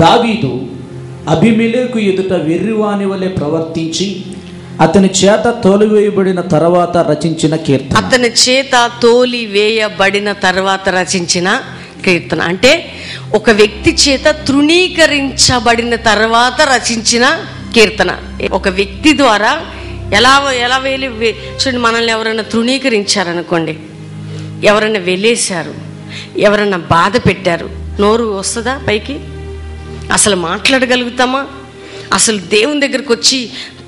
దావీదు అబీమెలెకు ఎదుట వెర్రివాని వలె ప్రవర్తించి అతని చేత తోలివేయబడిన తర్వాత రచించిన కీర్తన. అతని చేత తోలివేయబడిన తర్వాత రచించిన కీర్తన అంటే ఒక వ్యక్తి చేత తృణీకరించబడిన తర్వాత రచించిన కీర్తన. ఒక వ్యక్తి ద్వారా ఎలా చూడండి, మనల్ని ఎవరైనా తృణీకరించారనుకోండి, ఎవరైనా వెలేశారు, ఎవరైనా బాధ పెట్టారు, నోరు వస్తుందా పైకి? అసలు మాట్లాడగలుగుతామా? అసలు దేవుని దగ్గరకు వచ్చి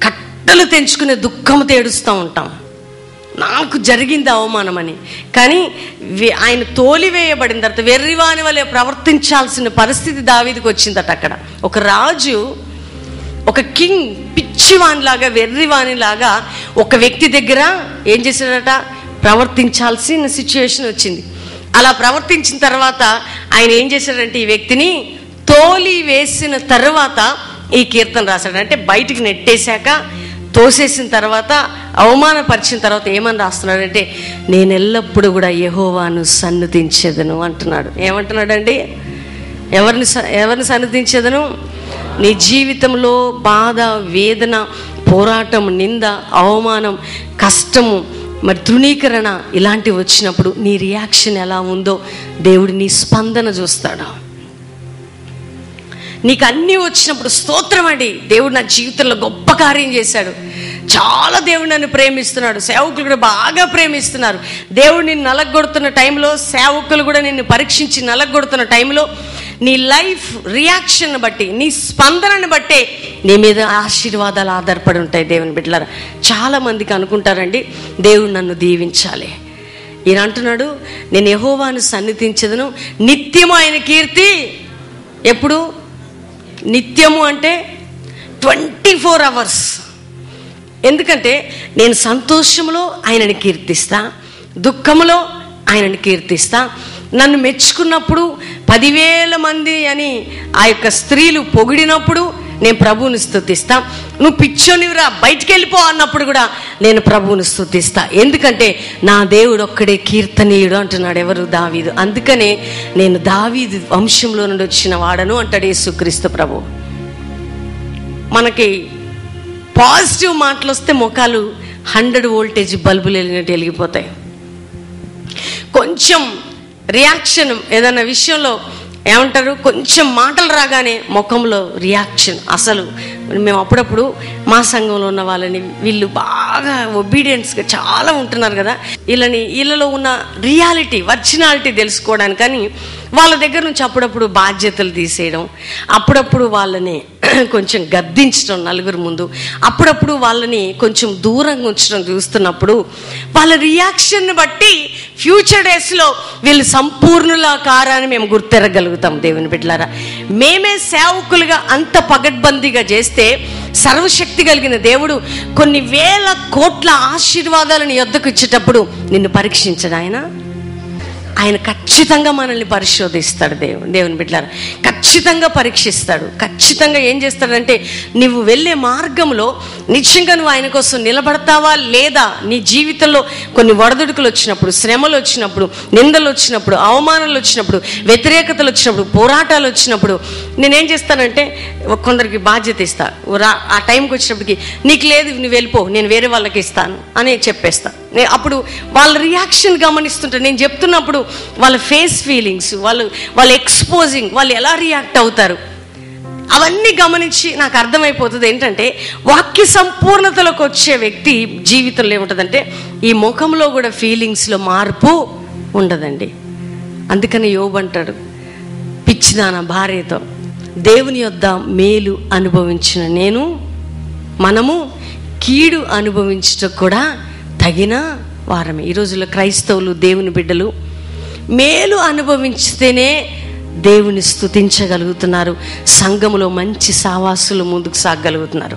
కట్టలు తెంచుకునే దుఃఖంతో ఏడుస్తూ ఉంటాం, నాకు జరిగింది అవమానమని. కానీ ఆయన తోలివేయబడిన తర్వాత వెర్రివాని వలె ప్రవర్తించాల్సిన పరిస్థితి దావీదుకు వచ్చిందట. అక్కడ ఒక రాజు, ఒక కింగ్ పిచ్చివానిలాగా వెర్రివానిలాగా ఒక వ్యక్తి దగ్గర ఏం చేశాడట? ప్రవర్తించాల్సిన సిచ్యువేషన్ వచ్చింది. అలా ప్రవర్తించిన తర్వాత ఆయన ఏం చేశాడంటే ఈ వ్యక్తిని తోలి వేసిన తర్వాత ఈ కీర్తన రాశాడు. అంటే బయటికి నెట్టేశాక, తోసేసిన తర్వాత, అవమానపరిచిన తర్వాత ఏమని రాస్తున్నాడంటే, నేను ఎల్లప్పుడూ కూడా యెహోవాను సన్నుతించెదను అంటున్నాడు. ఏమంటున్నాడండి? ఎవరిని సన్నుతించెదను? నీ జీవితంలో బాధ, వేదన, పోరాటం, నింద, అవమానం, కష్టము, మరి తృణీకరణ ఇలాంటివి వచ్చినప్పుడు నీ రియాక్షన్ ఎలా ఉందో దేవుడు నీ స్పందన చూస్తాడు. నీకు అన్నీ వచ్చినప్పుడు స్తోత్రం అండి, దేవుడు నా జీవితంలో గొప్ప కార్యం చేశాడు, చాలా దేవుడు నన్ను ప్రేమిస్తున్నాడు, సేవకులు కూడా బాగా ప్రేమిస్తున్నారు, దేవుడు నిన్ను నలగొడుతున్న టైంలో, సేవకులు కూడా నిన్ను పరీక్షించి నలగొడుతున్న టైంలో నీ లైఫ్ రియాక్షన్ బట్టి, నీ స్పందనని బట్టే నీ మీద ఆశీర్వాదాలు ఆధారపడి ఉంటాయి. దేవుని బిడ్డలారా, చాలా మందికి అనుకుంటారండి దేవుడు నన్ను దీవించాలి. ఈయన అంటున్నాడు, నేను యెహోవాను సన్నిధించదను, నిత్యము ఆయన కీర్తి. ఎప్పుడు? నిత్యము అంటే 24 hours. ఎందుకంటే నేను సంతోషంలో ఆయనని కీర్తిస్తా, దుఃఖంలో ఆయనని కీర్తిస్తా. నన్ను మెచ్చుకున్నప్పుడు 10,000 మంది అని ఆ యొక్క స్త్రీలు పొగిడినప్పుడు నేను ప్రభువుని స్తుతిస్తా. నువ్వు పిచ్చోనివిరా బయటికి వెళ్ళిపో అన్నప్పుడు కూడా నేను ప్రభువుని స్తుతిస్తా. ఎందుకంటే నా దేవుడు ఒక్కడే కీర్తనీయుడు అంటున్నాడు. ఎవరు? దావీదు. అందుకనే నేను దావీదు వంశంలో నుండి వచ్చిన వాడను అంటాడు యేసుక్రీస్తు ప్రభు. మనకి పాజిటివ్ మాటలు వస్తే ముఖాలు 100 voltage బల్బులు వెలిగినట్టు వెలిగిపోతాయి. కొంచెం రియాక్షన్ ఏదైనా విషయంలో ఏమంటారు, కొంచెం మాటలు రాగానే ముఖంలో రియాక్షన్. అసలు మేము అప్పుడప్పుడు మా సంఘంలో ఉన్న వాళ్ళని, వీళ్ళు బాగా ఒబీడియన్స్గా చాలా ఉంటున్నారు కదా, వీళ్ళలో ఉన్న రియాలిటీ, వర్జినాలిటీ తెలుసుకోవడానికి కానీ వాళ్ళ దగ్గర నుంచి అప్పుడప్పుడు బాధ్యతలు తీసేయడం, అప్పుడప్పుడు వాళ్ళని కొంచెం గద్దించడం నలుగురు ముందు, అప్పుడప్పుడు వాళ్ళని కొంచెం దూరంగా ఉంచడం చూస్తున్నప్పుడు వాళ్ళ రియాక్షన్ని బట్టి ఫ్యూచర్ డేస్లో వీళ్ళు సంపూర్ణుల కారాన్ని మేము గుర్తెరగలుగుతాం. దేవుని బిడ్డలారా, మేమే సేవకులుగా అంత పగడ్బందీగా చేస్తే సర్వశక్తి కలిగిన దేవుడు కొన్ని వేల కోట్ల ఆశీర్వాదాలను యొద్దకు ఇచ్చేటప్పుడు నిన్ను పరీక్షించడు ఆయన ఖచ్చితంగా మనల్ని పరిశోధిస్తాడు. దేవుని బిడ్డలారా, ఖచ్చితంగా పరీక్షిస్తాడు. ఖచ్చితంగా ఏం చేస్తాడంటే, నువ్వు వెళ్ళే మార్గంలో నిశ్చయంగా నువ్వు ఆయన కోసం నిలబడతావా లేదా, నీ జీవితంలో కొన్ని వడదుడుకులు వచ్చినప్పుడు, శ్రమలు వచ్చినప్పుడు, నిందలు వచ్చినప్పుడు, అవమానాలు వచ్చినప్పుడు, వ్యతిరేకతలు వచ్చినప్పుడు, పోరాటాలు వచ్చినప్పుడు నేనేం చేస్తానంటే కొందరికి బాధ్యత ఇస్తా. ఆ టైంకి వచ్చినప్పటికి నీకు లేదు, నువ్వు వెళ్ళిపో, నేను వేరే వాళ్ళకి ఇస్తాను అని చెప్పేస్తా. అప్పుడు వాళ్ళ రియాక్షన్ గమనిస్తుంటా. నేను చెప్తున్నప్పుడు వాళ్ళ ఫేస్ ఫీలింగ్స్, వాళ్ళు ఎక్స్పోజింగ్, వాళ్ళు ఎలా రియాక్ట్ అవుతారు, అవన్నీ గమనించి నాకు అర్థమైపోతుంది ఏంటంటే, వాక్య సంపూర్ణతలోకి వచ్చే వ్యక్తి జీవితంలో ఏముంటుందంటే ఈ ముఖంలో కూడా ఫీలింగ్స్లో మార్పు ఉండదండి. అందుకని యోబు అంటాడు, పిచ్చిదాన భార్యతో దేవుని యొద్ద మేలు అనుభవించిన మనము కీడు అనుభవించటం కూడా తగిన వారమే. ఈ రోజుల్లో క్రైస్తవులు, దేవుని బిడ్డలు మేలు అనుభవించితేనే దేవుని స్తుతించగలుగుతున్నారు, సంఘములో మంచి సావాసులు ముందుకు సాగగలుగుతున్నారు.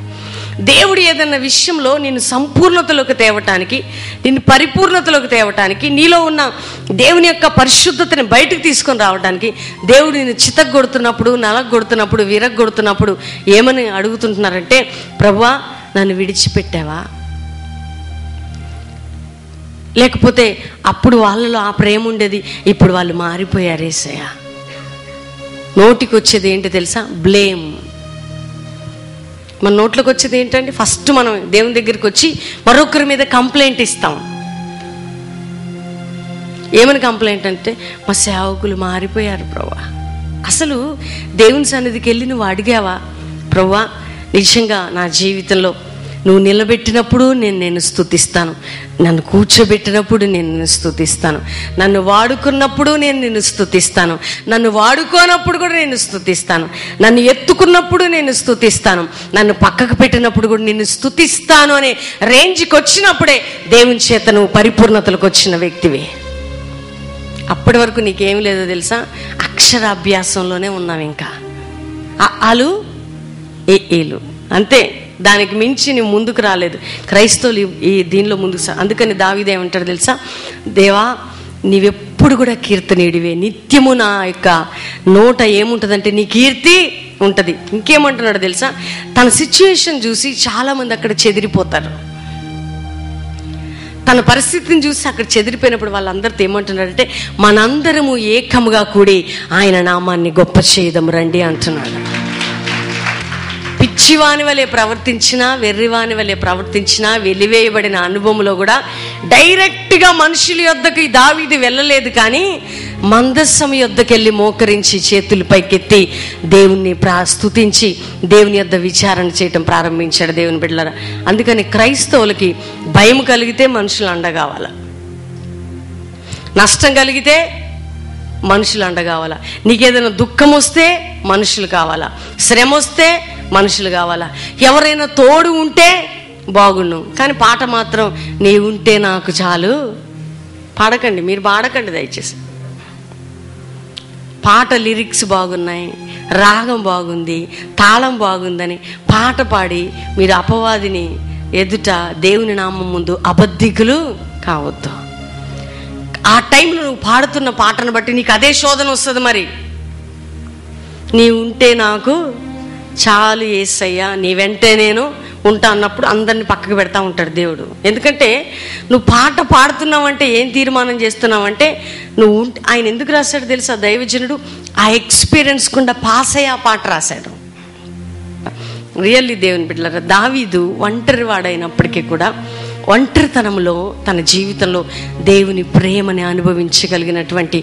దేవుడు ఏదన్నా విషయంలో నిన్ను సంపూర్ణతలోకి తేవటానికి, నిన్ను పరిపూర్ణతలోకి తేవటానికి, నీలో ఉన్న దేవుని యొక్క పరిశుద్ధతని బయటకు తీసుకొని రావడానికి దేవుడు నిన్ను చితగొడుతున్నప్పుడు, నలగొడుతున్నప్పుడు, విరగొడుతున్నప్పుడు ఏమని అడుగుతుంటున్నారంటే, ప్రభువా నన్ను విడిచిపెట్టావా? లేకపోతే అప్పుడు వాళ్ళలో ఆ ప్రేమ ఉండేది, ఇప్పుడు వాళ్ళు మారిపోయారు యేసయ్యా, నోటికి వచ్చేది ఏంటి తెలుసా? బ్లేమ్. మన నోట్లోకి వచ్చేది ఏంటండి? ఫస్ట్ మనం దేవుని దగ్గరికి వచ్చి మరొకరి మీద కంప్లైంట్ ఇస్తాం. ఏమని కంప్లైంట్ అంటే, మా సేవకులు మారిపోయారు ప్రభువా. అసలు దేవుని సన్నిధికి వెళ్ళి నువ్వు అడిగావా, ప్రభువా నిజంగా నా జీవితంలో నువ్వు నిలబెట్టినప్పుడు నేను స్తుతిస్తాను, నన్ను కూర్చోబెట్టినప్పుడు నేను స్తుతిస్తాను, నన్ను వాడుకున్నప్పుడు నేను స్తుతిస్తాను, నన్ను వాడుకోనప్పుడు కూడా నేను స్తుతిస్తాను, నన్ను ఎత్తుకున్నప్పుడు నేను స్తుతిస్తాను, నన్ను పక్కకు పెట్టినప్పుడు కూడా నేను స్తుతిస్తాను అనే రేంజ్కి వచ్చినప్పుడే దేవుని చేత నువ్వు పరిపూర్ణతలకు వచ్చిన వ్యక్తివి. అప్పటి వరకు నీకేం లేదో తెలుసా? అక్షరాభ్యాసంలోనే ఉన్నావు. ఇంకా ఆలు ఏలు అంతే, దానికి మించి నువ్వు ముందుకు రాలేదు. క్రైస్తవులు ఈ దీనిలో ముందుకు అందుకని దావీదు ఏమంటాడు తెలుసా? దేవా నీవెప్పుడు కూడా కీర్తనీడివే, నిత్యము నా యొక్క నోట ఏముంటుందంటే నీ కీర్తి ఉంటుంది. ఇంకేమంటున్నాడు తెలుసా? తన సిచ్యువేషన్ చూసి చాలామంది అక్కడ చెదిరిపోతారు. తన పరిస్థితిని చూసి అక్కడ చెదిరిపోయినప్పుడు వాళ్ళందరితో ఏమంటున్నాడంటే, మనందరము ఏకముగా కూడి ఆయన నామాన్ని గొప్ప చేయదము రండి అంటున్నాడు. పిచ్చివాని వలె ప్రవర్తించినా, వెర్రివాని వలె ప్రవర్తించినా, వెలివేయబడిన అనుభవంలో కూడా డైరెక్ట్గా మనుషుల యొద్దకు దావీదు వెళ్ళలేదు. కానీ మందస్సం యొద్దకు వెళ్ళి మోకరించి చేతులు పైకెత్తి దేవుణ్ణి స్తుతించి దేవుని యొద్ద విచారణ చేయటం ప్రారంభించాడు. దేవుని బిడ్డలారా, అందుకని క్రైస్తవులకి భయం కలిగితే మనుషులు అండ కావాలా, నష్టం కలిగితే మనుషులు అండ కావాలా, నీకేదైనా దుఃఖం వస్తే మనుషులు కావాలా, శ్రమ వస్తే మనుషులు కావాలా, ఎవరైనా తోడు ఉంటే బాగుండు. కానీ పాట మాత్రం నీ ఉంటే నాకు చాలు పాడకండి, మీరు పాడకండి దయచేసి. పాట లిరిక్స్ బాగున్నాయి, రాగం బాగుంది, తాళం బాగుందని పాట పాడి మీరు అపవాదిని ఎదుట దేవుని నామం ముందు అబద్ధికులు కావద్దు. ఆ టైంలో నువ్వు పాడుతున్న పాటను బట్టి నీకు అదే శోధన వస్తుంది. మరి నీ ఉంటే నాకు చాలు యేసయ్యా, నీ వెంటే నేను ఉంటా అన్నప్పుడు అందరిని పక్కకు పెడతా ఉంటాడు దేవుడు. ఎందుకంటే నువ్వు పాట పాడుతున్నావంటే ఏం తీర్మానం చేస్తున్నావంటే నువ్వు ఆయన ఎందుకు రాశాడు తెలుసా? దైవజనుడు ఆ ఎక్స్పీరియన్స్ కుండా పాస్ అయ్యి ఆ పాట రాశాడు. రియల్లీ దేవుని బిడ్డలారా, దావీదు ఒంటరి వాడైనప్పటికీ కూడా ఒంటరితనంలో తన జీవితంలో దేవుని ప్రేమని అనుభవించగలిగినటువంటి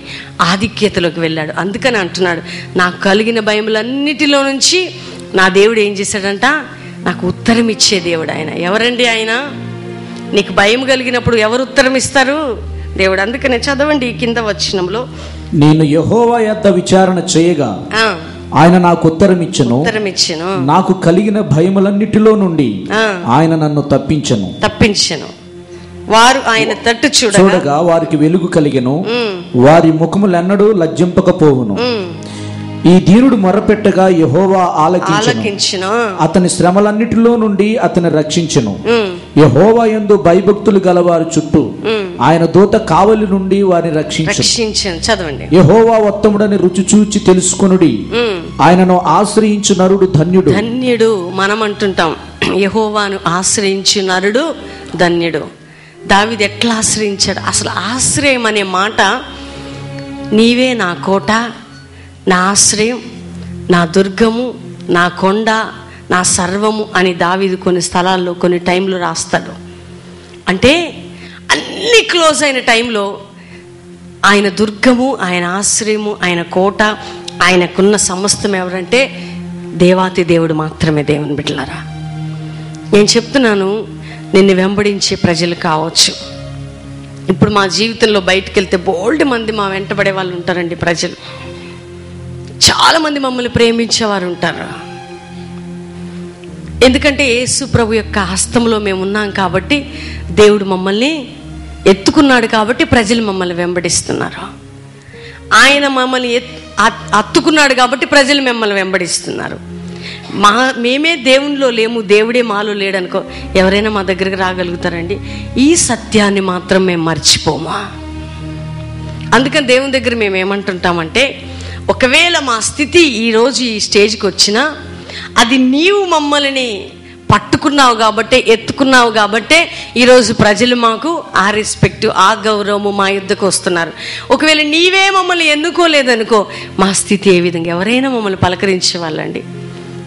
ఆధిక్యతలోకి వెళ్ళాడు. అందుకని అంటున్నాడు, నాకు కలిగిన భయములన్నిటిలో నుంచి నా దేవుడు ఏం చేశాడంట? నాకు ఉత్తరం ఇచ్చే దేవుడు ఆయన. ఎవరండి ఆయన? నీకు భయం కలిగినప్పుడు ఎవరు ఉత్తరం ఇస్తారు? దేవుడు. అందుకనే చదవండి కింద వచనంలో, నేను యెహోవా యొద్ద విచారణ చేయగా ఆయన నాకు ఉత్తరం ఇచ్చెను, నాకు కలిగిన భయములన్నిటిలో నుండి ఆయన నన్ను తప్పించెను. వారు ఆయన తట్టు చూడగా వారికి వెలుగు కలిగెను, వారి ముఖములెన్నడూ లజ్జింపకపోవును. ఈ దీనుడు మొరపెట్టగా యెహోవా ఆలకించెను, అతని శ్రమలన్నిటిలో నుండి అతని రక్షించెను. యెహోవా యందు భయభక్తులు గలవారి చుట్టూ ఆయన దూత కావలి నుండి వారిని రక్షించెను. చదవండి. యెహోవా ఉత్తముడని రుచి చూచి తెలుసుకొనుడి, ఆయనను ఆశ్రయించు నరుడు ధన్యుడు. ధన్యుడు మనం అంటుంటాం, యెహోవాను ఆశ్రయించు నరుడు ధన్యుడు. దావీదు ఎట్లా ఆశ్రయించాడు? అసలు ఆశ్రయం అనే మాట, నీవే నా కోట, నా ఆశ్రయం, నా దుర్గము, నా కొండ, నా సర్వము అని దావీదు కొన్ని స్థలాల్లో కొన్ని టైంలో రాస్తాడు. అంటే అన్ని క్లోజ్ అయిన టైంలో ఆయన దుర్గము, ఆయన ఆశ్రయము, ఆయన కోట, ఆయనకున్న సమస్తం ఎవరంటే దేవాతి దేవుడు మాత్రమే. దేవుని బిడ్డలారా, నేను చెప్తున్నాను, నిన్ను వెంబడించే ప్రజలు కావచ్చు. ఇప్పుడు మా జీవితంలో బయటకు వెళ్తే బోల్డ్ మంది మా వెంటబడే వాళ్ళు ఉంటారండి. ప్రజలు చాలామంది మమ్మల్ని ప్రేమించేవారు ఉంటారు. ఎందుకంటే యేసు ప్రభు యొక్క హస్తంలో మేము ఉన్నాం కాబట్టి, దేవుడు మమ్మల్ని ఎత్తుకున్నాడు కాబట్టి ప్రజలు మమ్మల్ని వెంబడిస్తున్నారు. ఆయన మమ్మల్ని అత్తుకున్నాడు కాబట్టి ప్రజలు మిమ్మల్ని వెంబడిస్తున్నారు. మేమే దేవునిలో లేము, దేవుడే మాలో లేడనుకో, ఎవరైనా మా దగ్గరికి రాగలుగుతారండి? ఈ సత్యాన్ని మాత్రం మేము మర్చిపోమా? అందుకని దేవుని దగ్గర మేము ఏమంటుంటామంటే, ఒకవేళ మా స్థితి ఈరోజు ఈ స్టేజ్కి వచ్చినా అది నీవు మమ్మల్ని పట్టుకున్నావు కాబట్టే, ఎత్తుకున్నావు కాబట్టే ఈరోజు ప్రజలు మాకు ఆ రెస్పెక్ట్, ఆ గౌరవము మా యుద్ధకు వస్తున్నారు. ఒకవేళ నీవే మమ్మల్ని ఎన్నుకోలేదనుకో, మా స్థితి ఏ విధంగా? ఎవరైనా మమ్మల్ని పలకరించే వాళ్ళండి.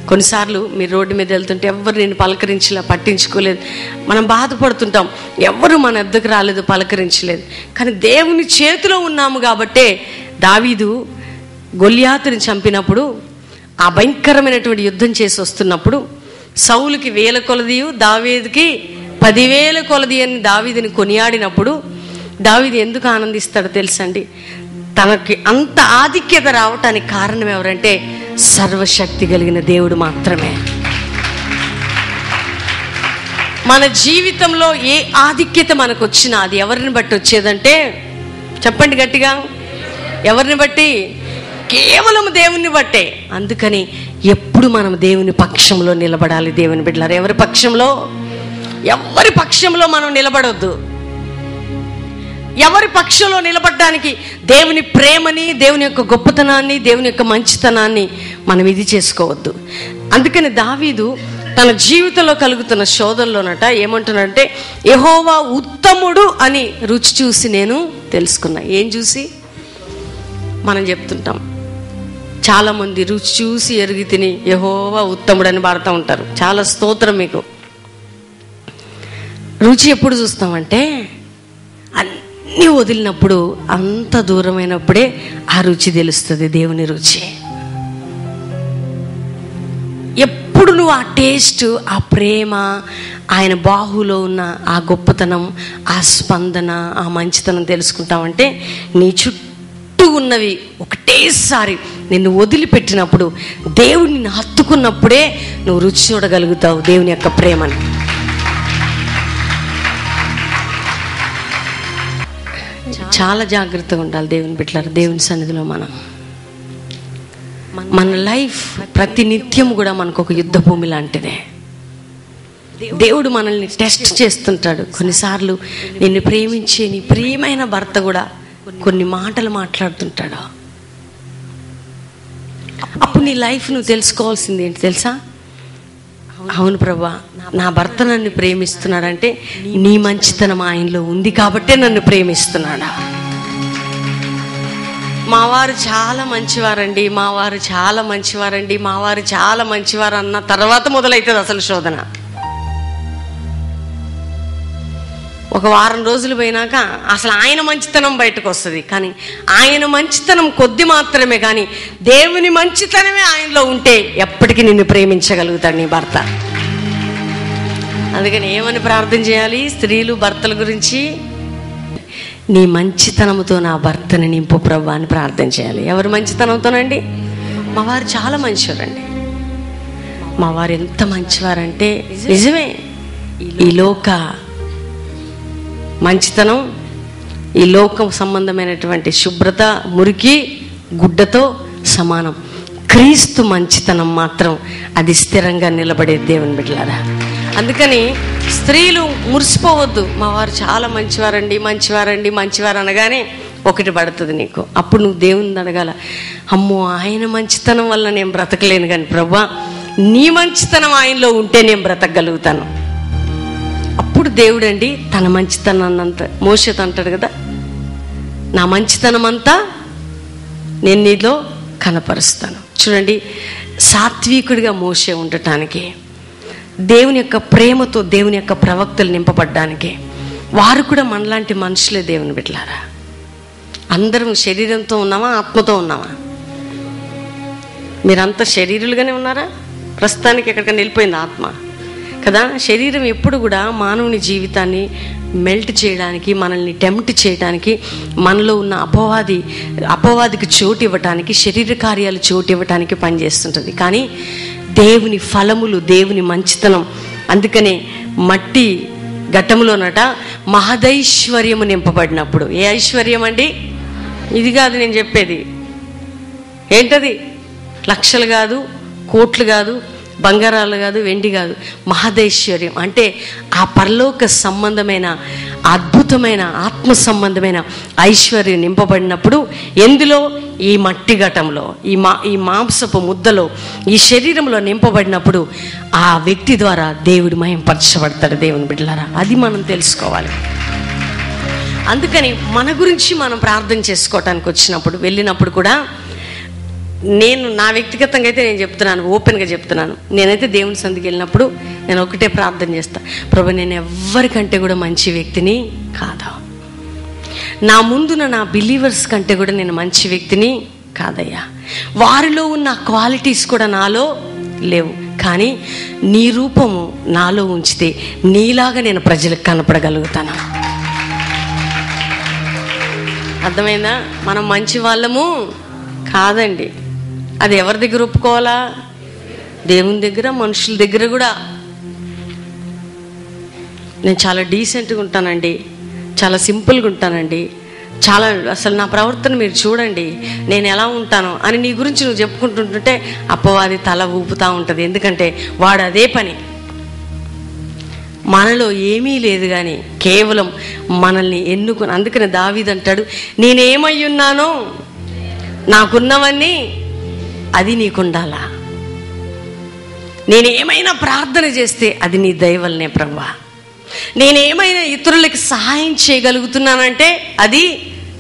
కొన్నిసార్లు మీరు రోడ్డు మీద వెళ్తుంటే ఎవరు నేను పలకరించలే, పట్టించుకోలేదు, మనం బాధపడుతుంటాం. ఎవరు మన వద్దకు రాలేదు, పలకరించలేదు. కానీ దేవుని చేతిలో ఉన్నాము కాబట్టే దావీదు గొల్యాతుని చంపినప్పుడు, ఆ భయంకరమైనటువంటి యుద్ధం చేసి వస్తున్నప్పుడు సౌలుకి 1000 కొలదియు దావీదుకి 10,000 కొలది అని దావీదుని కొనియాడినప్పుడు దావీదు ఎందుకు ఆనందిస్తాడో తెలుసండి? తనకి అంత ఆధిక్యత రావటానికి కారణం ఎవరంటే సర్వశక్తి కలిగిన దేవుడు మాత్రమే. మన జీవితంలో ఏ ఆధిక్యత మనకు వచ్చినా అది ఎవరిని బట్టి వచ్చేదంటే, చెప్పండి గట్టిగా, ఎవరిని బట్టి? కేవలం దేవుని బట్టే. అందుకని ఎప్పుడు మనం దేవుని పక్షంలో నిలబడాలి. దేవుని బిడ్డలారా, ఎవరి పక్షంలో? ఎవరి పక్షంలో మనం నిలబడొద్దు. ఎవరి పక్షంలో నిలబడడానికి దేవుని ప్రేమని, దేవుని యొక్క గొప్పతనాన్ని, దేవుని యొక్క మంచితనాన్ని మనం ఇది చేసుకోవద్దు. అందుకని దావీదు తన జీవితంలో కలుగుతున్న శోధనలోనట ఏమంటున్నాడంటే, యెహోవా ఉత్తముడు అని రుచి చూసి నేను తెలుసుకున్నా. ఏం చూసి? మనం చెప్తుంటాం, చాలా మంది రుచి చూసి ఎరిగి తిని యెహోవా ఉత్తముడు అని పాడుతూ ఉంటారు. చాలా స్తోత్రం మీకు. రుచి ఎప్పుడు చూస్తామంటే అన్నీ వదిలినప్పుడు, అంత దూరమైనప్పుడే ఆ రుచి తెలుస్తుంది, దేవుని రుచి. ఎప్పుడు నువ్వు ఆ టేస్ట్, ఆ ప్రేమ, ఆయన బాహులో ఉన్న ఆ గొప్పతనం, ఆ స్పందన, ఆ మంచితనం తెలుసుకుంటావంటే నీ చుట్టూ ఉన్నవి ఒకటేసారి నిన్ను వదిలిపెట్టినప్పుడు, దేవుడిని హత్తుకున్నప్పుడే నువ్వు రుచి చూడగలుగుతావు దేవుని యొక్క ప్రేమని. చాలా జాగ్రత్తగా ఉండాలి దేవుని బిడ్డలారా. దేవుని సన్నిధిలో మన లైఫ్ ప్రతి నిత్యం కూడా మనకు ఒక యుద్ధ భూమి లాంటిదే. దేవుడు మనల్ని టెస్ట్ చేస్తుంటాడు. కొన్నిసార్లు నిన్ను ప్రేమించే నీ ప్రియమైన భర్త కూడా కొన్ని మాటలు మాట్లాడుతుంటాడు. అప్పుడు నీ లైఫ్ నువ్వు తెలుసుకోవాల్సింది ఏంటి తెలుసా? అవును ప్రభా, నా భర్త నన్ను ప్రేమిస్తున్నాడంటే నీ మంచితనం ఆయనలో ఉంది కాబట్టే నన్ను ప్రేమిస్తున్నాడా. మా వారు చాలా మంచివారండి, మా వారు చాలా మంచివారండి, మా వారు చాలా మంచివారు అన్న తర్వాత మొదలవుతుంది అసలు శోధన. ఒక వారం రోజులు పోయినాక అసలు ఆయన మంచితనం బయటకు వస్తుంది. కానీ ఆయన మంచితనం కొద్ది మాత్రమే, కానీ దేవుని మంచితనమే ఆయనలో ఉంటే ఎప్పటికీ నిన్ను ప్రేమించగలుగుతాడు నీ భర్త. అందుకని ఏమని ప్రార్థన చేయాలి స్త్రీలు భర్తల గురించి? నీ మంచితనంతో నా భర్తని నింపు ప్రభు అని ప్రార్థన చేయాలి. ఎవరి మంచితనంతోనండి? మా వారు చాలా మంచివారండి. మా వారు ఎంత మంచివారంటే నిజమే, ఈ లోక మంచితనం, ఈ లోకం సంబంధమైనటువంటి శుభ్రత మురికి గుడ్డతో సమానం. క్రీస్తు మంచితనం మాత్రం అది స్థిరంగా నిలబడే దేవుని బిడ్డలారా. అందుకని స్త్రీలు మురిసిపోవద్దు. మా వారు చాలా మంచివారండి, మంచివారండి, మంచివారు అనగానే ఒకటి పడుతుంది నీకు. అప్పుడు నువ్వు దేవుని అడగాల, అమ్మో ఆయన మంచితనం వల్ల నేను బ్రతకలేను, కానీ ప్రభా నీ మంచితనం ఆయనలో ఉంటే నేను బ్రతకగలుగుతాను. అప్పుడు దేవుడండి తన మంచితనాన్ని అంతా, మోషేతో అంటాడు కదా, నా మంచితనం అంతా నేను నీలో కనపరుస్తాను. చూడండి, సాత్వికుడిగా మోషే ఉండటానికి, దేవుని యొక్క ప్రేమతో దేవుని యొక్క ప్రవక్తలు నింపబడ్డానికి, వారు కూడా మనలాంటి మనుషులే దేవుని బిడ్డలారా. అందరం శరీరంతో ఉన్నామా, ఆత్మతో ఉన్నామా? మీరంతా శరీరులుగానే ఉన్నారా? ప్రస్తుతానికి ఎక్కడికైనా వెళ్ళిపోయింది ఆత్మ కదా. శరీరం ఎప్పుడు కూడా మానవుని జీవితాన్ని మెల్ట్ చేయడానికి, మనల్ని టెంప్ట్ చేయడానికి, మనలో ఉన్న అపవాదికి చోటు ఇవ్వటానికి, శరీర కార్యాలు చోటు ఇవ్వటానికి పనిచేస్తుంటుంది. కానీ దేవుని ఫలములు, దేవుని మంచితనం, అందుకనే మట్టి ఘట్టంలోనట మహదైశ్వర్యము నింపబడినప్పుడు, ఏ ఐశ్వర్యం అండి? ఇది కాదు నేను చెప్పేది. ఏంటది? లక్షలు కాదు, కోట్లు కాదు, బంగారాలు కాదు, వెండి కాదు, మహదైశ్వర్యం. అంటే ఆ పరలోక సంబంధమైన అద్భుతమైన ఆత్మ సంబంధమైన ఐశ్వర్యం నింపబడినప్పుడు, ఎందులో? ఈ మట్టి ఘటంలో, ఈ మాంసపు ముద్దలో, ఈ శరీరంలో నింపబడినప్పుడు ఆ వ్యక్తి ద్వారా దేవుడు మహింపరచబడతాడు. దేవుని బిడ్డలారా, అది మనం తెలుసుకోవాలి. అందుకని మన గురించి మనం ప్రార్థన చేసుకోవటానికి వచ్చినప్పుడు, వెళ్ళినప్పుడు కూడా, నేను నా వ్యక్తిగతంగా అయితే నేను చెప్తున్నాను, ఓపెన్గా చెప్తున్నాను, నేనైతే దేవుని సందికి వెళ్ళినప్పుడు నేను ఒకటే ప్రార్థన చేస్తాను, ప్రభు నేను ఎవ్వరికంటే కూడా మంచి వ్యక్తిని కాదు, నా ముందున నా బిలీవర్స్ కంటే కూడా నేను మంచి వ్యక్తిని కాదయ్యా, వారిలో ఉన్న క్వాలిటీస్ కూడా నాలో లేవు, కానీ నీ రూపము నాలో ఉంచితే నీలాగా నేను ప్రజలకు కనపడగలుగుతాను. అర్థమైందా? మనం మంచి వాళ్ళము కాదండి. అది ఎవరి దగ్గర ఒప్పుకోవాలా? దేవుని దగ్గర, మనుషుల దగ్గర కూడా. నేను చాలా డీసెంట్గా ఉంటానండి, చాలా సింపుల్గా ఉంటానండి, చాలా అసలు నా ప్రవర్తన మీరు చూడండి, నేను ఎలా ఉంటానో అని నీ గురించి నువ్వు చెప్పుకుంటుంటుంటే అపవాది తల ఊపుతూ ఉంటుంది. ఎందుకంటే వాడు అదే పని. మనలో ఏమీ లేదు కానీ కేవలం మనల్ని ఎన్నుకొని. అందుకని దావీదు అంటాడు, నేనేమై ఉన్నానో నాకున్నవన్నీ అది నీకుండాలా, నేనేమైనా ప్రార్థన చేస్తే అది నీ దయ వల్లనే ప్రభువా, నేనేమైనా ఇతరులకి సహాయం చేయగలుగుతున్నానంటే అది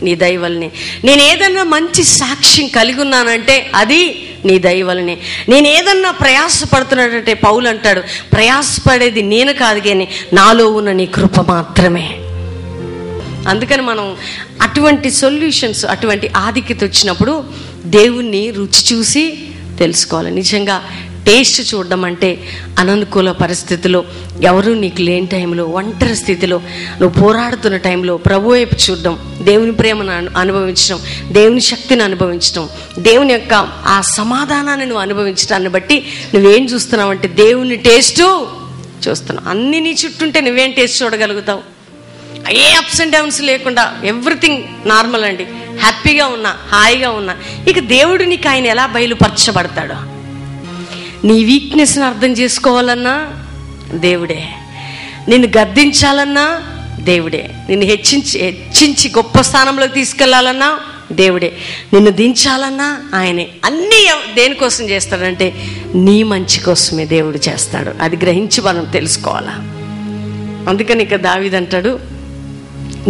నీ దయ వల్లనే, నేను ఏదన్నా మంచి సాక్ష్యం కలిగి ఉన్నానంటే అది నీ దయ వల్లనే, నేను ఏదన్నా ప్రయాసపడుతున్నాడంటే పౌలు అంటాడు, ప్రయాసపడేది నేను కాదు కానీ నాలో ఉన్న నీ కృప మాత్రమే. అందుకని మనం అటువంటి సొల్యూషన్స్, అటువంటి ఆధిక్యత వచ్చినప్పుడు దేవుణ్ణి రుచి చూసి తెలుసుకోవాలి. నిజంగా టేస్ట్ చూడడం అంటే అననుకూల పరిస్థితిలో, ఎవరు నీకు లేని టైంలో, ఒంటరి స్థితిలో, నువ్వు పోరాడుతున్న టైంలో ప్రభు వైపు చూడడం, దేవుని ప్రేమను అనుభవించడం, దేవుని శక్తిని అనుభవించడం, దేవుని యొక్క ఆ సమాధానాన్ని నువ్వు అనుభవించడాన్ని బట్టి నువ్వేం చూస్తున్నావు అంటే దేవుని టేస్టు చూస్తున్నావు. అన్నీ నీ చుట్టూంటే నువ్వేం టేస్ట్ చూడగలుగుతావు? ఏ అప్స్ అండ్ డౌన్స్ లేకుండా ఎవ్రీథింగ్ నార్మల్ అండి, హ్యాపీగా ఉన్నా, హాయిగా ఉన్నా, ఇక దేవుడు నీకు ఆయన ఎలా బయలుపరచబడతాడు? నీ వీక్నెస్ని అర్థం చేసుకోవాలన్నా దేవుడే, నిన్ను గద్దించాలన్నా దేవుడే, నిన్ను హెచ్చించి గొప్ప స్థానంలోకి తీసుకెళ్లాలన్నా దేవుడే, నిన్ను దించాలన్నా ఆయనే. అన్నీ దేనికోసం చేస్తాడంటే నీ మంచి కోసమే దేవుడు చేస్తాడు. అది గ్రహించి మనం తెలుసుకోవాలా. అందుకని ఇక దావీదు అంటాడు,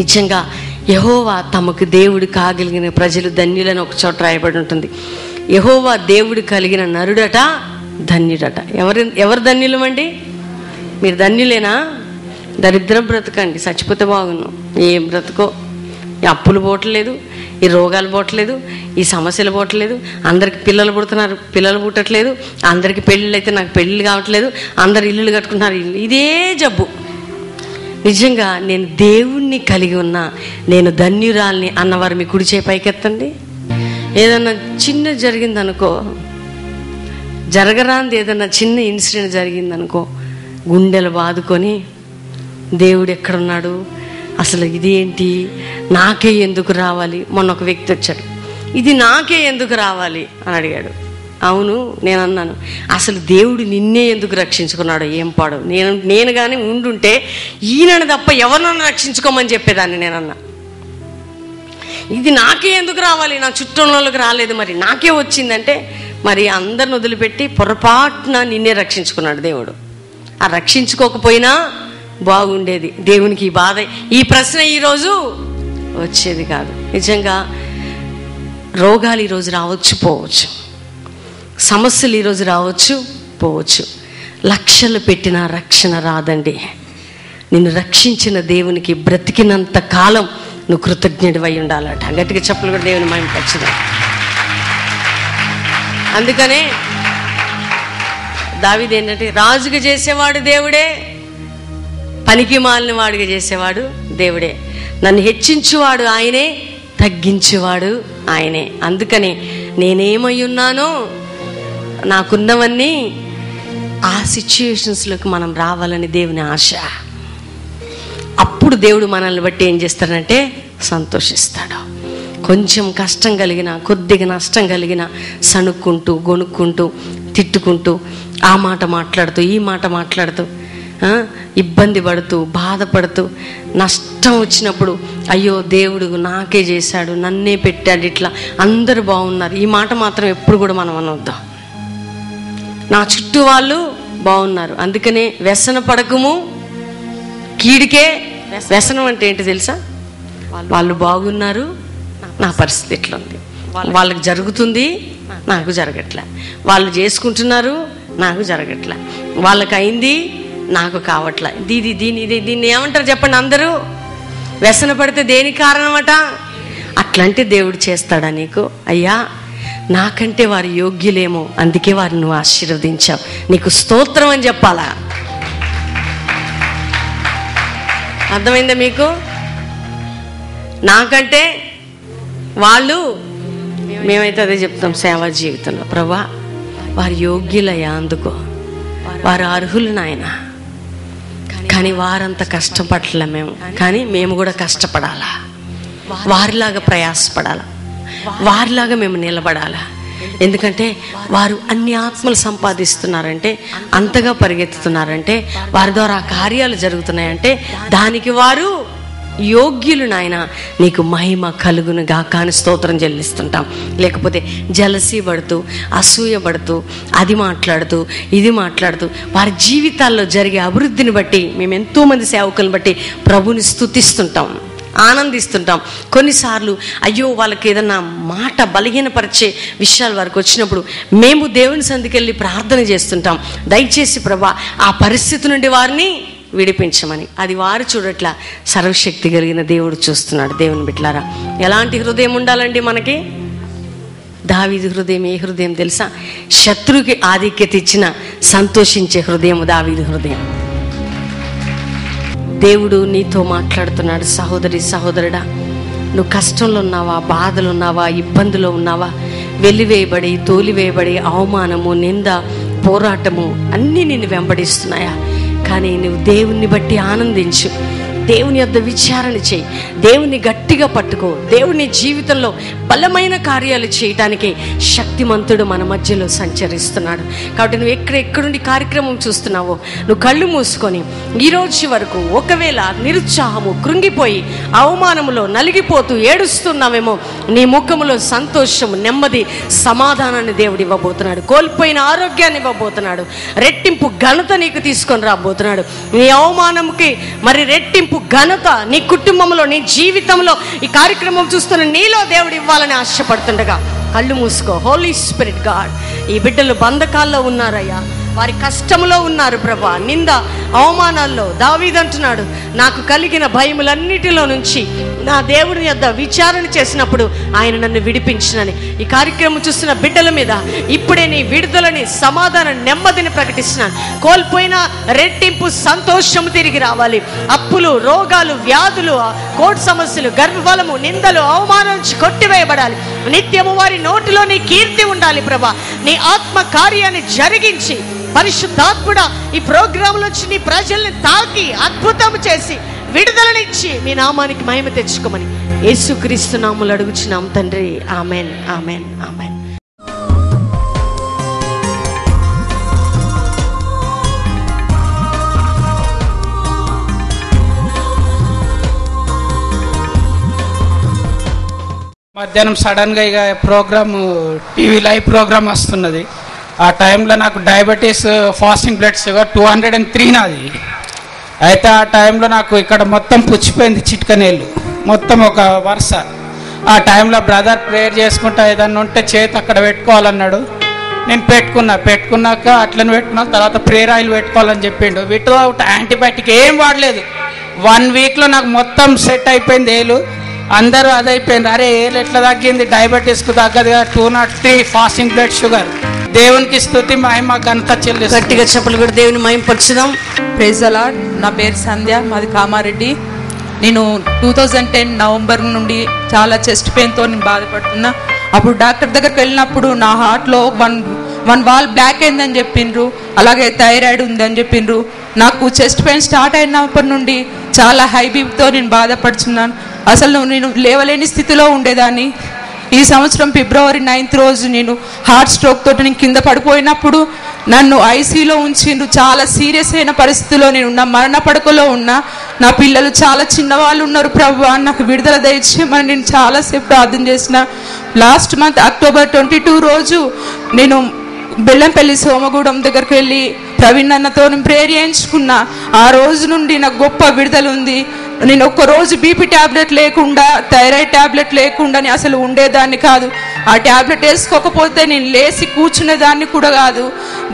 నిజంగా యెహోవా తమకు దేవుడు కాగలిగిన ప్రజలు ధన్యులని ఒక చోట రాయబడి ఉంటుంది. యెహోవా దేవుడు కలిగిన నరుడట ధన్యుడట. ఎవరు ధన్యులమండి? మీరు ధన్యులేనా? దరిద్రం బ్రతకండి, చచ్చిపోతే బాగున్నాం. ఏం బ్రతుకో, ఈ అప్పులు పోవట్లేదు, ఈ రోగాలు పోవట్లేదు, ఈ సమస్యలు పోవట్లేదు, అందరికి పిల్లలు పుడుతున్నారు, పిల్లలు పుట్టట్లేదు, అందరికి పెళ్ళిళ్ళు అయితే నాకు పెళ్ళిళ్ళు కావట్లేదు, అందరు ఇల్లులు కట్టుకుంటున్నారు, ఇదే జబ్బు. నిజంగా నేను దేవుణ్ణి కలిగి ఉన్నా, నేను ధన్యురాల్ని అన్నవారు మీ కుడి చేయి పైకెత్తండి. ఏదన్నా చిన్న జరిగిందనుకో, జరగరాంది ఏదన్నా చిన్న ఇన్సిడెంట్ జరిగిందనుకో, గుండెలు బాదుకొని దేవుడు ఎక్కడున్నాడు, అసలు ఇది ఏంటి, నాకే ఎందుకు రావాలి? మొన్న ఒక వ్యక్తి వచ్చాడు, ఇది నాకే ఎందుకు రావాలి అని అడిగాడు. అవును, నేను అన్నాను, అసలు దేవుడు నిన్నే ఎందుకు రక్షించుకున్నాడో ఏం పాడు. నేను కానీ ఉండుంటే ఈయనని తప్ప ఎవరినన్నా రక్షించుకోమని చెప్పేదాన్ని నేనన్నా. ఇది నాకే ఎందుకు రావాలి, నా చుట్టూలోకి రాలేదు, మరి నాకే వచ్చిందంటే మరి అందరిని వదిలిపెట్టి పొరపాటున నిన్నే రక్షించుకున్నాడు దేవుడు. ఆ రక్షించుకోకపోయినా బాగుండేది. దేవునికి ఈ బాధ, ఈ ప్రశ్న ఈరోజు వచ్చేది కాదు. నిజంగా రోగాలు ఈరోజు రావచ్చు పోవచ్చు, సమస్యలు ఈరోజు రావచ్చు పోవచ్చు, లక్షలు పెట్టిన రక్షణ రాదండి. నిన్ను రక్షించిన దేవునికి బ్రతికినంత కాలం నువ్వు కృతజ్ఞుడివై ఉండాలట. గట్టిగా చెప్పులు కూడా దేవుని మహిమ పరచుదాం. అందుకనే దావీదు ఏంటంటే, రాజుగా చేసేవాడు దేవుడే, పనికి మాలిన వాడిగా చేసేవాడు దేవుడే, నన్ను హెచ్చించువాడు ఆయనే, తగ్గించువాడు ఆయనే. అందుకని నేనేమై ఉన్నానో నాకున్నవన్నీ ఆ సిచ్యుయేషన్స్లోకి మనం రావాలని దేవుని ఆశ. అప్పుడు దేవుడు మనల్ని బట్టి ఏం చేస్తాడంటే సంతోషిస్తాడు. కొంచెం కష్టం కలిగిన, కొద్దిగా నష్టం కలిగిన సణుక్కుంటూ గొనుక్కుంటూ తిట్టుకుంటూ, ఆ మాట మాట్లాడుతూ, ఈ మాట మాట్లాడుతూ, ఇబ్బంది పడుతూ, బాధపడుతూ, నష్టం వచ్చినప్పుడు అయ్యో దేవుడు నాకే చేశాడు, నన్నే పెట్టాడు, ఇట్లా అందరూ బాగున్నారు, ఈ మాట మాత్రం ఎప్పుడు కూడా మనం అనొద్దాం. నా చుట్టూ వాళ్ళు బాగున్నారు, అందుకనే వ్యసన పడకము కీడికే. వ్యసనం అంటే ఏంటి తెలుసా? వాళ్ళు బాగున్నారు, నా పరిస్థితి ఇట్లా ఉంది, వాళ్ళకి జరుగుతుంది, నాకు జరగట్లే, వాళ్ళు చేసుకుంటున్నారు, నాకు జరగట్లే, వాళ్ళకి అయింది, నాకు కావట్లే. దీన్ని ఏమంటారు చెప్పండి అందరూ? వ్యసన పడితే దేనికి కారణమట? అట్లాంటి దేవుడు చేస్తాడా నీకు? అయ్యా నాకంటే వారు యోగ్యులేమో, అందుకే వారిని నువ్వు ఆశీర్వదించావు, నీకు స్తోత్రం అని చెప్పాలా? అర్థమైందా మీకు? నాకంటే వాళ్ళు, మేమైతే అదే చెప్తాం సేవా జీవితంలో, ప్రభా వారు యోగ్యులయ్యా, అందుకో వారు అర్హులు నాయన, కానీ వారంత కష్టపడలే మేము, కానీ మేము కూడా కష్టపడాలా, వారిలాగా ప్రయాసపడాలా, వారిలాగా మేము నిలబడాలా. ఎందుకంటే వారు అన్ని ఆత్మలు సంపాదిస్తున్నారంటే, అంతగా పరిగెత్తుతున్నారంటే, వారి ద్వారా కార్యాలు జరుగుతున్నాయంటే దానికి వారు యోగ్యులు నాయన, నీకు మహిమ కలుగును గాక అని స్తోత్రం చెల్లిస్తుంటాం. లేకపోతే జలసీ పడుతూ, అసూయ పడుతూ, అది మాట్లాడుతూ, ఇది మాట్లాడుతూ, వారి జీవితాల్లో జరిగే అభివృద్ధిని బట్టి మేము ఎంతోమంది సేవకులను బట్టి ప్రభుని స్తుతిస్తుంటాం, ఆనందిస్తుంటాం. కొన్నిసార్లు అయ్యో వాళ్ళకి ఏదన్నా మాట బలహీనపరిచే విషయాలు వారికి వచ్చినప్పుడు మేము దేవుని సందికెళ్ళి ప్రార్థన చేస్తుంటాం, దయచేసి ప్రభా ఆ పరిస్థితి నుండి వారిని విడిపించమని. అది వారు చూడట్లా, సర్వశక్తి కలిగిన దేవుడు చూస్తున్నాడు. దేవుని బిడ్డలారా, ఎలాంటి హృదయం ఉండాలండి మనకి? దావీదు హృదయం ఏ హృదయం తెలుసా? శత్రువుకి ఆధిక్యత ఇచ్చిన సంతోషించే హృదయం దావీదు హృదయం. దేవుడు నీతో మాట్లాడుతున్నాడు, సహోదరి సహోదరుడా, నువ్వు కష్టంలో ఉన్నావా, బాధలు ఉన్నావా, ఇబ్బందులో ఉన్నావా, వెలివేయబడి, తోలివేయబడి, అవమానము, నింద, పోరాటము అన్నీ నిన్ను వెంబడిస్తున్నాయా? కానీ నువ్వు దేవుణ్ణి బట్టి ఆనందించు, దేవుని యొద్ద విచారణ చేయి, దేవుని గట్టిగా పట్టుకో. దేవుని జీవితంలో బలమైన కార్యాలు చేయటానికి శక్తిమంతుడు మన మధ్యలో సంచరిస్తున్నాడు. కాబట్టి నువ్వు ఎక్కడుండి కార్యక్రమం చూస్తున్నావో నువ్వు కళ్ళు మూసుకొని ఈరోజు వరకు ఒకవేళ నిరుత్సాహము, కృంగిపోయి, అవమానములో నలిగిపోతూ ఏడుస్తున్నావేమో, నీ ముఖములో సంతోషము, నెమ్మది, సమాధానాన్ని దేవుడు ఇవ్వబోతున్నాడు. కోల్పోయిన ఆరోగ్యాన్ని ఇవ్వబోతున్నాడు. రెట్టింపు ఘనత నీకు తీసుకొని రాబోతున్నాడు. నీ అవమానంకి మరి రెట్టింపు ఘనత నీ కుటుంబంలో, నీ జీవితంలో, ఈ కార్యక్రమం చూస్తున్న నీలో దేవుడు ఇవ్వాలని ఆశపడుతుండగా కళ్ళు మూసుకో. హోలీ స్పిరిట్ గాడ్, ఈ బిడ్డలు బంధకాల్లో ఉన్నారయ్యా, వారి కష్టంలో ఉన్నారు ప్రభా, నింద అవమానాల్లో. దావీదు అంటున్నాడు, నాకు కలిగిన భయములన్నిటిలో నుంచి నా దేవుని యొద్ద విచారణ చేసినప్పుడు ఆయన నన్ను విడిపించినని. ఈ కార్యక్రమం చూస్తున్న బిడ్డల మీద ఇప్పుడే నీ విడుదలని, సమాధాన, నెమ్మదిని ప్రకటిస్తున్నాను. కోల్పోయిన రెట్టింపు సంతోషము తిరిగి రావాలి. అప్పులు, రోగాలు, వ్యాధులు, కోర్టు సమస్యలు, గర్భఫలము, నిందలు, అవమానం నుంచి కొట్టివేయబడాలి. నిత్యము వారి నోటిలో నీ కీర్తి ఉండాలి ప్రభా. నీ ఆత్మ కార్యాన్ని జరిగించి పరిశుద్ధాత్ముడా ఈ ప్రోగ్రాంలో వచ్చి నీ ప్రజల్ని తాకి అద్భుతం చేసి విడుదలనిచ్చి మీ నామానికి మహిమ తెచ్చుకోమని యేసుక్రీస్తు నామములో అడుగుచున్నాం తండ్రి. Amen, amen, amen. మధ్యాహ్నం సడన్గా ఇక ప్రోగ్రాము, టీవీ లైవ్ ప్రోగ్రామ్ వస్తున్నది. ఆ టైంలో నాకు డయాబెటీస్, ఫాస్టింగ్ బ్లడ్ షుగర్ 203 నాది. అయితే ఆ టైంలో నాకు ఇక్కడ మొత్తం పుచ్చిపోయింది, చిట్కనేళ్ళు మొత్తం ఒక వరుస. ఆ టైంలో బ్రదర్ ప్రేయర్ చేసుకుంటా ఏదన్నా ఉంటే చేతి అక్కడ పెట్టుకోవాలన్నాడు. నేను పెట్టుకున్నాక అట్లనే పెట్టుకున్నాక తర్వాత ప్రేయర్ ఆయిల్ పెట్టుకోవాలని చెప్పిండు. వితౌట్ యాంటీబయాటిక్ ఏం వాడలేదు. 1 వీక్లో నాకు మొత్తం సెట్ అయిపోయింది ఏలు. అందరూ అదైపోయింది, అరే ఏలు ఎట్లా తగ్గింది, డయాబెటీస్కు తగ్గదుగా, 203 ఫాస్టింగ్ బ్లడ్ షుగర్. దేవునికి స్తుతి, మహిమ, ఘనత చెల్లిస్తాం. గట్టిగా చెప్పులు కూడా దేవుని మహిమ పరచుదాం. Praise the lord. నా పేరు సంధ్య, మాది కామారెడ్డి. నేను 2010 నవంబర్ నుండి చాలా చెస్ట్ పెయిన్తో నేను బాధపడుతున్నా. అప్పుడు డాక్టర్ దగ్గరికి వెళ్ళినప్పుడు నా హార్ట్లో వన్ వాల్ బ్లాక్ అయిందని చెప్పిండ్రు, అలాగే థైరాయిడ్ ఉందని చెప్పిండ్రు. నాకు చెస్ట్ పెయిన్ స్టార్ట్ అయినప్పటి నుండి చాలా హై బీపీతో నేను బాధపడుతున్నాను. అసలు నేను లేవలేని స్థితిలో ఉండేదాన్ని. ఈ సంవత్సరం ఫిబ్రవరి 9th రోజు నేను హార్ట్ స్ట్రోక్ తోటి నేను కింద పడిపోయినప్పుడు నన్ను ఐసీలో ఉంచిండ్రు. చాలా సీరియస్ అయిన పరిస్థితిలో నేను ఉన్నా, మరణ పడకలో ఉన్నా. నా పిల్లలు చాలా చిన్నవాళ్ళు ఉన్నారు. ప్రభువా నాకు విడుదల దయచేయమని నేను చాలాసేపు ప్రార్థన చేసిన. లాస్ట్ మంత్ అక్టోబర్ 22 రోజు నేను బెల్లంపల్లి సోమగూడెం దగ్గరికి వెళ్ళి ప్రవీణ్ అన్నతో నేను ప్రేయర్ చేయించుకున్నా. ఆ రోజు నుండి నాకు గొప్ప విడుదల ఉంది. నేను ఒక్కరోజు బీపీ ట్యాబ్లెట్ లేకుండా, థైరాయిడ్ ట్యాబ్లెట్ లేకుండా నేను అసలు ఉండేదాన్ని కాదు. ఆ ట్యాబ్లెట్ వేసుకోకపోతే నేను లేచి కూర్చునేదాన్ని కూడా కాదు.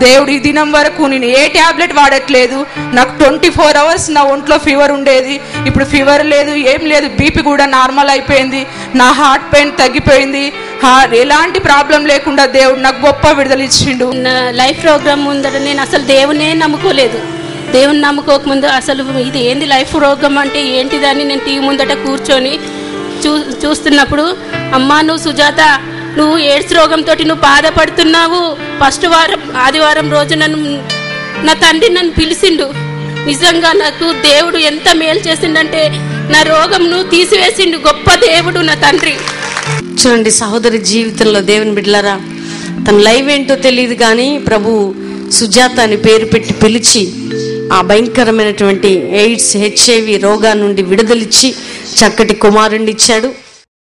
దేవుడు ఈ దినం వరకు నేను ఏ ట్యాబ్లెట్ వాడట్లేదు. నాకు 24 hours నా ఒంట్లో ఫీవర్ ఉండేది. ఇప్పుడు ఫీవర్ లేదు, ఏం లేదు. బీపీ కూడా నార్మల్ అయిపోయింది. నా హార్ట్ పెయిన్ తగ్గిపోయింది. ఎలాంటి ప్రాబ్లం లేకుండా దేవుడు నాకు గొప్ప విడుదల ఇచ్చిండు. లైఫ్ ప్రోగ్రామ్ ముందర నేను అసలు దేవునే నమ్ముకోలేదు. దేవుని నమ్ముకోకముందు అసలు ఇది ఏంది లైఫ్ ప్రోగ్రామ్ అంటే ఏంటిదని నేను టీవీ ముందట కూర్చొని చూస్తున్నప్పుడు, అమ్మా నువ్వు సుజాత, నువ్వు ఎయిడ్స్ రోగంతో నువ్వు బాధపడుతున్నావు. ఫస్ట్ ఆదివారం రోజు నా తండ్రి నన్ను పిలిచిండు. నిజంగా నాకు దేవుడు ఎంత మేలు చేసిండంటే నా రోగంను తీసివేసిండు. గొప్ప దేవుడు నా తండ్రి. చూడండి సహోదరి జీవితంలో దేవుని బిడ్డలారా, తన లైవ్ ఏంటో తెలియదు కానీ ప్రభు సుజాత అని పేరు పెట్టి పిలిచి ఆ భయంకరమైనటువంటి ఎయిడ్స్ HIV రోగా నుండి విడుదలిచ్చి చక్కటి కుమారుణ్ణి ఇచ్చాడు.